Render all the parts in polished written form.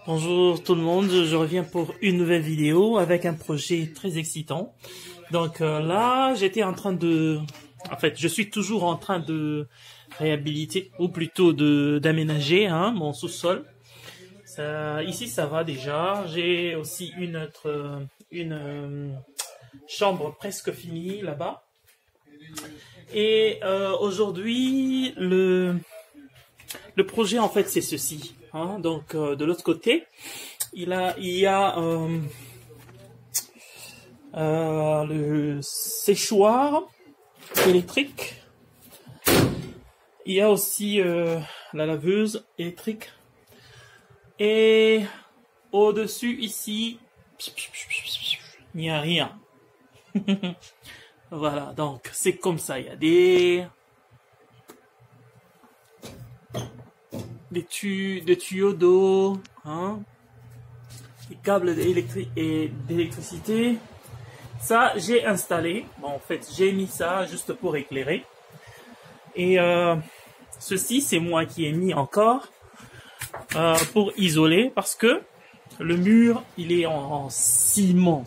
Bonjour tout le monde, je reviens pour une nouvelle vidéo avec un projet très excitant. Donc là, je suis toujours en train de réhabiliter, ou plutôt d'aménager mon sous-sol. Ici, ça va déjà. J'ai aussi une chambre presque finie là-bas. Et aujourd'hui, le projet en fait c'est ceci. Donc de l'autre côté, il y a le séchoir électrique. Il y a aussi la laveuse électrique. Et au-dessus ici, il n'y a rien. Voilà, donc c'est comme ça. Il y a des tuyaux d'eau, des câbles d'électricité. Ça, j'ai installé. Bon, en fait, j'ai mis ça juste pour éclairer. Et ceci, c'est moi qui ai mis encore pour isoler parce que le mur, il est en ciment.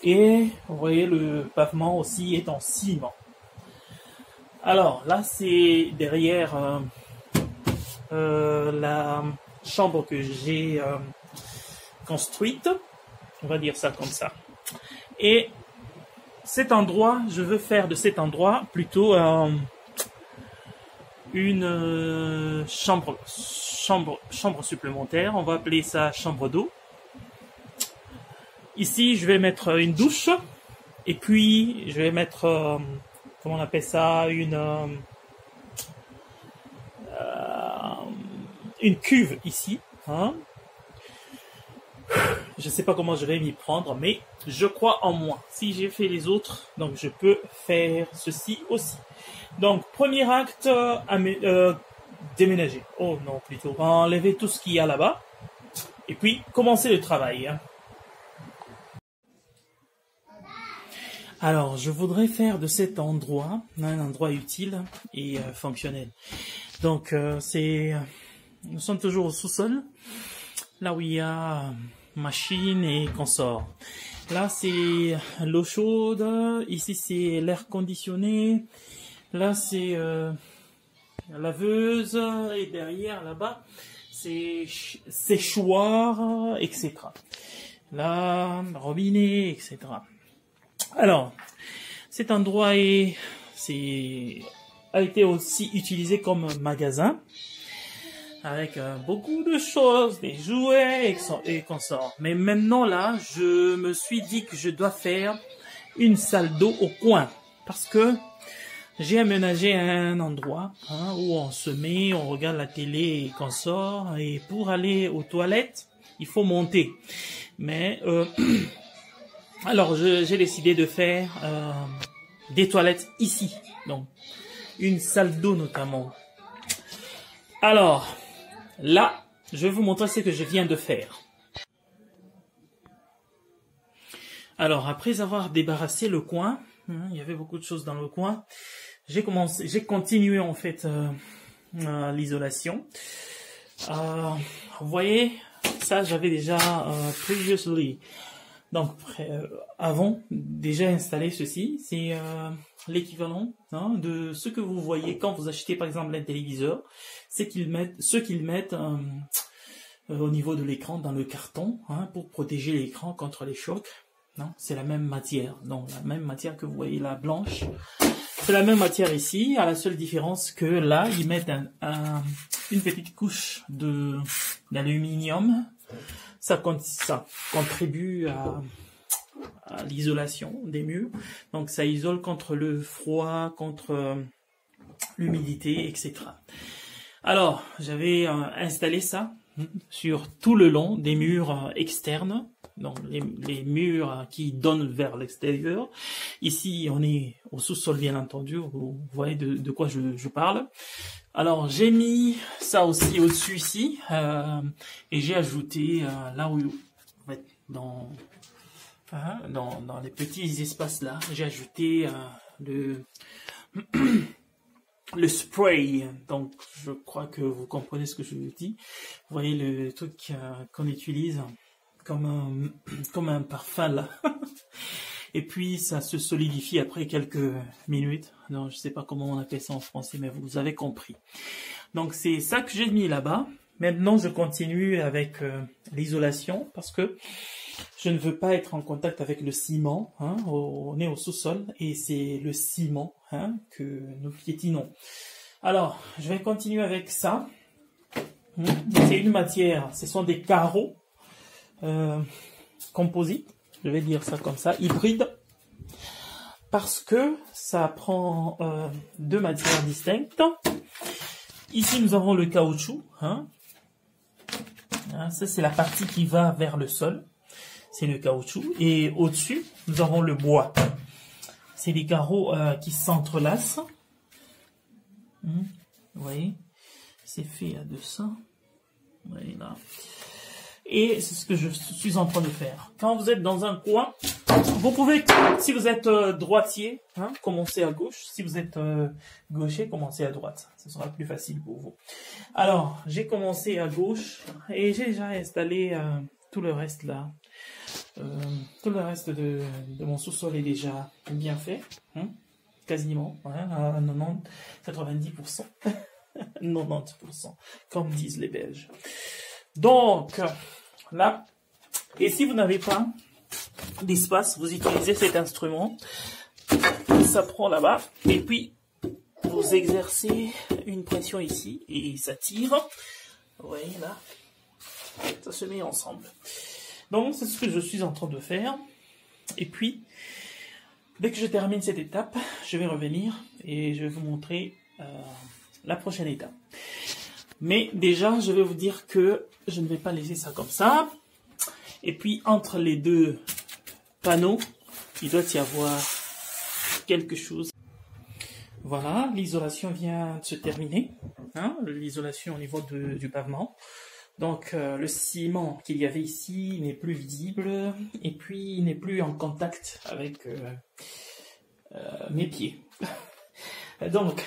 Et vous voyez, le pavement aussi est en ciment. Alors là, c'est derrière la chambre que j'ai construite, on va dire ça comme ça. Et cet endroit, je veux faire de cet endroit plutôt une chambre supplémentaire. On va appeler ça chambre d'eau. Ici, je vais mettre une douche et puis je vais mettre comment on appelle ça, une cuve ici. Je ne sais pas comment je vais m'y prendre, mais je crois en moi. Si j'ai fait les autres, donc je peux faire ceci aussi. Donc, premier acte, déménager. Oh non, plutôt enlever tout ce qu'il y a là-bas. Et puis, commencer le travail. Alors, je voudrais faire de cet endroit un endroit utile et fonctionnel. Donc, nous sommes toujours au sous-sol, là où il y a machine et consort. Là, c'est l'eau chaude. Ici, c'est l'air conditionné. Là, c'est la laveuse. Et derrière, là-bas, c'est séchoir, etc. Là, robinet, etc. Alors, cet endroit a été aussi utilisé comme magasin, avec beaucoup de choses, des jouets et consorts. Mais maintenant là, je me suis dit que je dois faire une salle d'eau au coin, parce que j'ai aménagé un endroit où on se met, on regarde la télé et consorts, et pour aller aux toilettes, il faut monter. Mais alors, j'ai décidé de faire des toilettes ici, donc une salle d'eau notamment. Alors, là, je vais vous montrer ce que je viens de faire. Alors, après avoir débarrassé le coin, il y avait beaucoup de choses dans le coin, j'ai continué en fait l'isolation. Vous voyez, ça j'avais déjà previously. Donc, avant déjà installé ceci, c'est l'équivalent de ce que vous voyez quand vous achetez par exemple un téléviseur, c'est ce qu'ils mettent au niveau de l'écran dans le carton pour protéger l'écran contre les chocs. C'est la même matière, donc la même matière que vous voyez là blanche. C'est la même matière ici, à la seule différence que là ils mettent une petite couche d'aluminium. Ça contribue à l'isolation des murs. Donc ça isole contre le froid, contre l'humidité, etc. Alors, j'avais installé ça sur tout le long des murs externes, donc les murs qui donnent vers l'extérieur. Ici, on est au sous-sol, bien entendu. Vous voyez de quoi je parle. Alors, j'ai mis ça aussi au-dessus ici, et j'ai ajouté là où, en fait, dans les petits espaces là, j'ai ajouté le spray. Donc, je crois que vous comprenez ce que je vous dis. Vous voyez le truc qu'on utilise comme un parfum là. Et puis, ça se solidifie après quelques minutes. Non, je sais pas comment on appelle ça en français, mais vous avez compris. Donc, c'est ça que j'ai mis là-bas. Maintenant, je continue avec l'isolation parce que je ne veux pas être en contact avec le ciment. Hein, on est au sous-sol et c'est le ciment que nous piétinons. Alors, je vais continuer avec ça. C'est une matière, ce sont des carreaux composites, je vais dire ça comme ça, hybrides, parce que ça prend deux matières distinctes. Ici, nous avons le caoutchouc. Ça, c'est la partie qui va vers le sol. C'est le caoutchouc. Et au-dessus, nous avons le bois. C'est des carreaux qui s'entrelacent. Vous voyez, c'est fait à 200. Voilà. Et c'est ce que je suis en train de faire. Quand vous êtes dans un coin, vous pouvez, si vous êtes droitier, commencer à gauche. Si vous êtes gaucher, commencez à droite. Ce sera plus facile pour vous. Alors, j'ai commencé à gauche et j'ai déjà installé tout le reste là. Tout le reste de mon sous-sol est déjà bien fait. Quasiment, à 90%. 90%, comme disent les Belges. Donc, là, et si vous n'avez pas d'espace, vous utilisez cet instrument, ça prend là-bas, et puis vous exercez une pression ici, et ça tire, vous voyez là, ça se met ensemble. Donc, c'est ce que je suis en train de faire, et puis, dès que je termine cette étape, je vais revenir, et je vais vous montrer la prochaine étape. Mais déjà, je vais vous dire que je ne vais pas laisser ça comme ça. Et puis, entre les deux panneaux, il doit y avoir quelque chose. Voilà, l'isolation vient de se terminer. L'isolation au niveau du pavement. Donc, le ciment qu'il y avait ici n'est plus visible. Et puis, il n'est plus en contact avec mes pieds. Donc,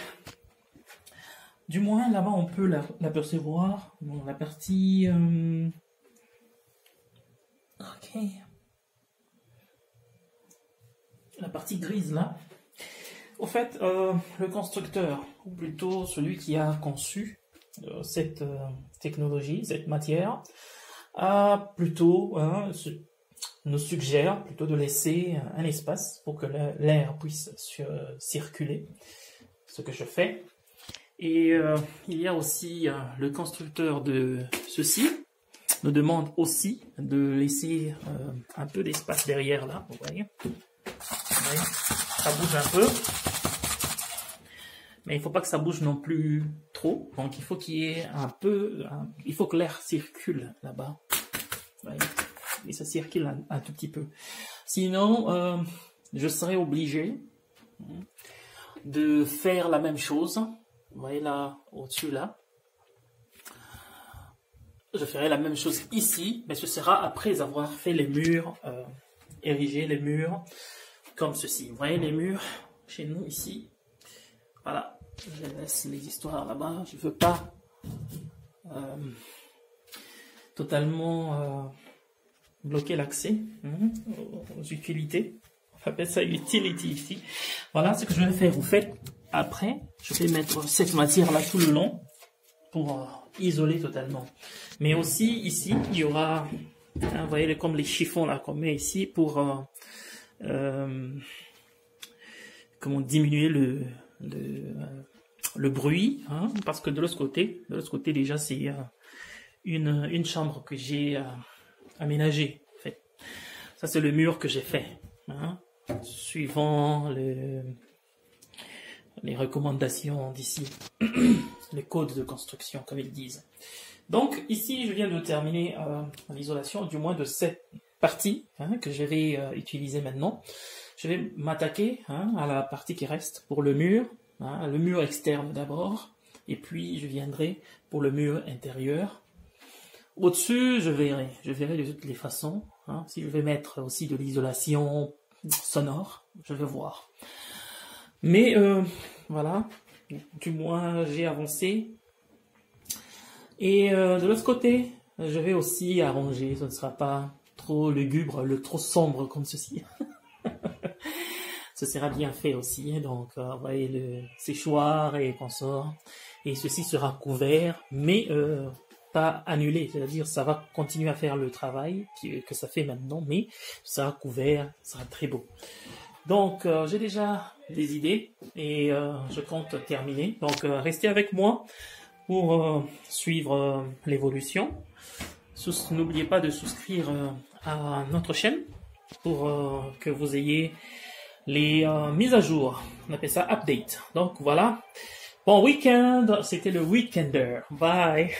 du moins, là-bas, on peut l'apercevoir. Bon, la partie... Ok. La partie grise, là. Au fait, le constructeur, ou plutôt celui qui a conçu cette technologie, cette matière, a plutôt, nous suggère plutôt de laisser un espace pour que l'air puisse circuler. Ce que je fais. Et il y a aussi le constructeur de ceci nous demande aussi de laisser un peu d'espace derrière là, vous voyez. Ça bouge un peu, mais il ne faut pas que ça bouge non plus trop. Donc il faut qu'il y ait un peu, il faut que l'air circule là-bas, et ça circule un tout petit peu. Sinon, je serais obligé de faire la même chose. Vous voyez là, au-dessus là. Je ferai la même chose ici, mais ce sera après avoir fait les murs, ériger les murs comme ceci. Vous voyez les murs chez nous ici. Voilà, je laisse les histoires là-bas. Je ne veux pas totalement bloquer l'accès aux utilités. On appelle ça utility ici. Voilà ce que je vais faire. Vous faites après, je vais mettre cette matière là tout le long pour isoler totalement. Mais aussi ici, il y aura, vous voyez comme les chiffons là qu'on met ici pour comment diminuer le bruit, parce que de l'autre côté déjà c'est une chambre que j'ai aménagée. En fait, ça c'est le mur que j'ai fait, suivant les recommandations d'ici, les codes de construction, comme ils disent. Donc, ici, je viens de terminer l'isolation, du moins de cette partie que je vais utiliser maintenant. Je vais m'attaquer à la partie qui reste pour le mur externe d'abord, et puis je viendrai pour le mur intérieur. Au-dessus, je verrai de toutes les façons. Si je vais mettre aussi de l'isolation sonore, je vais voir. Mais voilà, du moins j'ai avancé. Et de l'autre côté, je vais aussi arranger, ce ne sera pas trop lugubre, trop sombre comme ceci. Ce sera bien fait aussi, donc vous voyez le séchoir et consort. Et ceci sera couvert, mais pas annulé, c'est-à-dire ça va continuer à faire le travail que ça fait maintenant, mais ça sera couvert, ça sera très beau. Donc j'ai déjà des idées et je compte terminer. Donc restez avec moi pour suivre l'évolution. N'oubliez pas de souscrire à notre chaîne pour que vous ayez les mises à jour. On appelle ça update. Donc voilà. Bon week-end, c'était le Weekender. Bye.